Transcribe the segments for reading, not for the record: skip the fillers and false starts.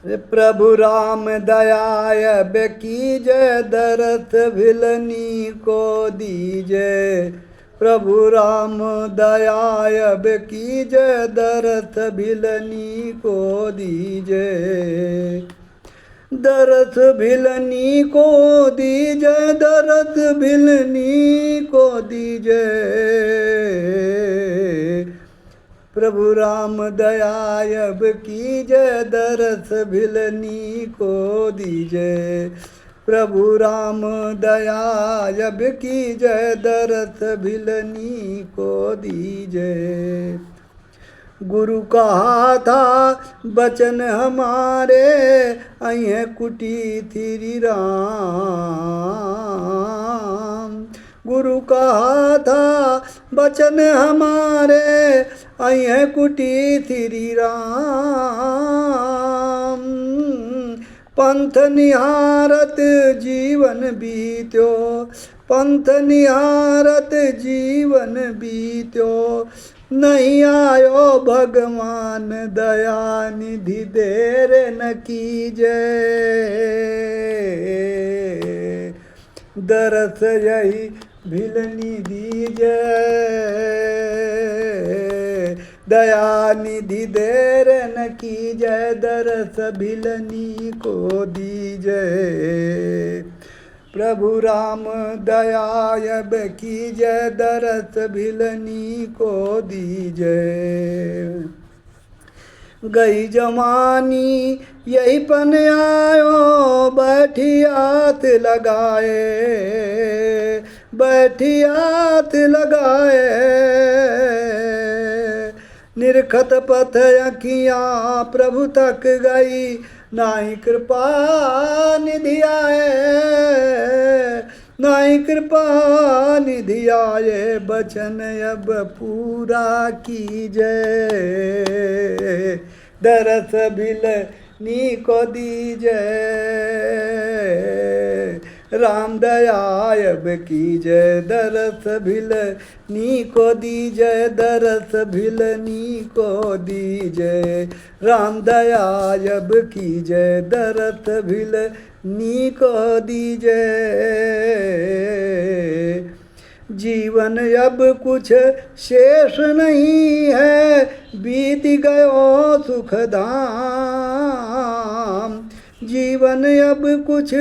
प्रभु राम दयाय कीजय दरथ भिलनी को दीजे। प्रभु राम दयाय कीजय दरथ भिलनी को दीजे। दरथ भिलनी को दीजे दरथ भिलनी को दीजे। प्रभु राम दयायब कीजय दरथ भिलनी को दीजे। प्रभु राम दयायब कीजय दरथ भिलनी को दीजे। गुरु कहा था बचन हमारे अये कुटी थिरी राम। गुरु कहा था बचन हमारे अये कुटी थिरी राम। पंथ निहारत जीवन बीत्यो पंथ निहारत जीवन बीत्यो। नहीं आयो भगवान दया निधि देर न कीजे। दरथ यही भिलनी दीजे। दया निधि देर न कीजे दरथ भिलनी को दीजे। प्रभु राम दयायब कीजय दरथ भिलनी को दीजे। गई जवानी यही पन आयो बैठी हाथ लगाए। बैठी हाथ लगाए निरखत पथ अखियाँ प्रभु तक गई। नाई कृपा निधि आए नाई कृपा निधि आए। बचन अब पूरा कीजय। दरथ भिलनी को दीजय। राम दयायब कीजय दरथ भिलनी को दीजय। दरथ भिलनी को दीजय। राम दयायब कीजय दरथ भिलनी को दीजय। जीवन अब कुछ शेष नहीं है बीत गयो सुख धाम। जीवन अब कुछ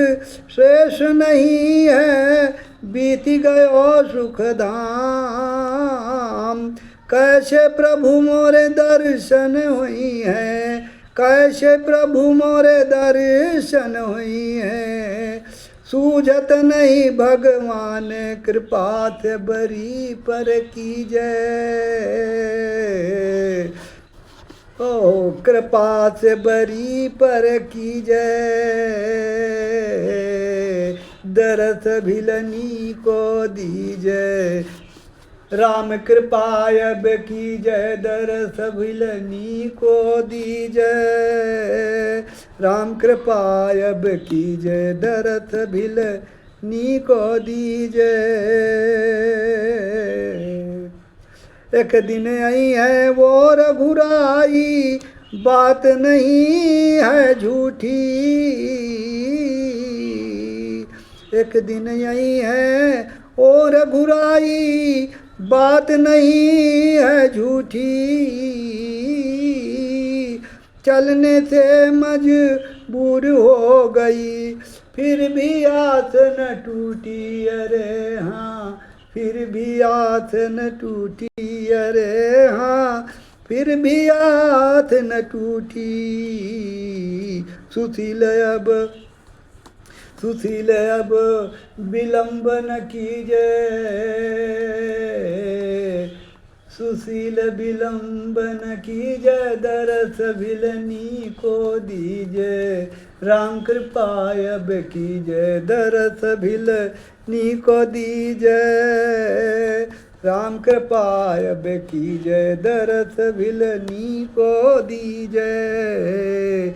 शेष नहीं है बीत गयो सुख धाम। कैसे प्रभु मोरे दर्शन हुई है कैसे प्रभु मोरे दर्शन हुई है। सूझत नहीं भगवान कृपा थे बरी पर कीजय। ओ कृपा से बरी पर कीजय। दरथ भिलनी को दीजय। राम कृपायब कीजय दरथ भिलनी को दीजय। राम कृपायब कीजय दरथ भिलनी को दीजय। एक दिन आई है वो रघुराई बात नहीं है झूठी। एक दिन आई है ओ रघुराई बात नहीं है झूठी। चलने से मजबूर हो गई फिर भी आस न टूटी। अरे हाँ फिर भी आस न टूटी। अरे हाँ फिर भी आस न टूटी। सुशील अब विलंब न कीजय। सुशील विलंब न कीजय दरथ भिलनी को दीजय। राम कृपायब कीजय दरथ भिलनी को दीजय। राम कृपायब कीजय दरथ भिलनी को दीजय।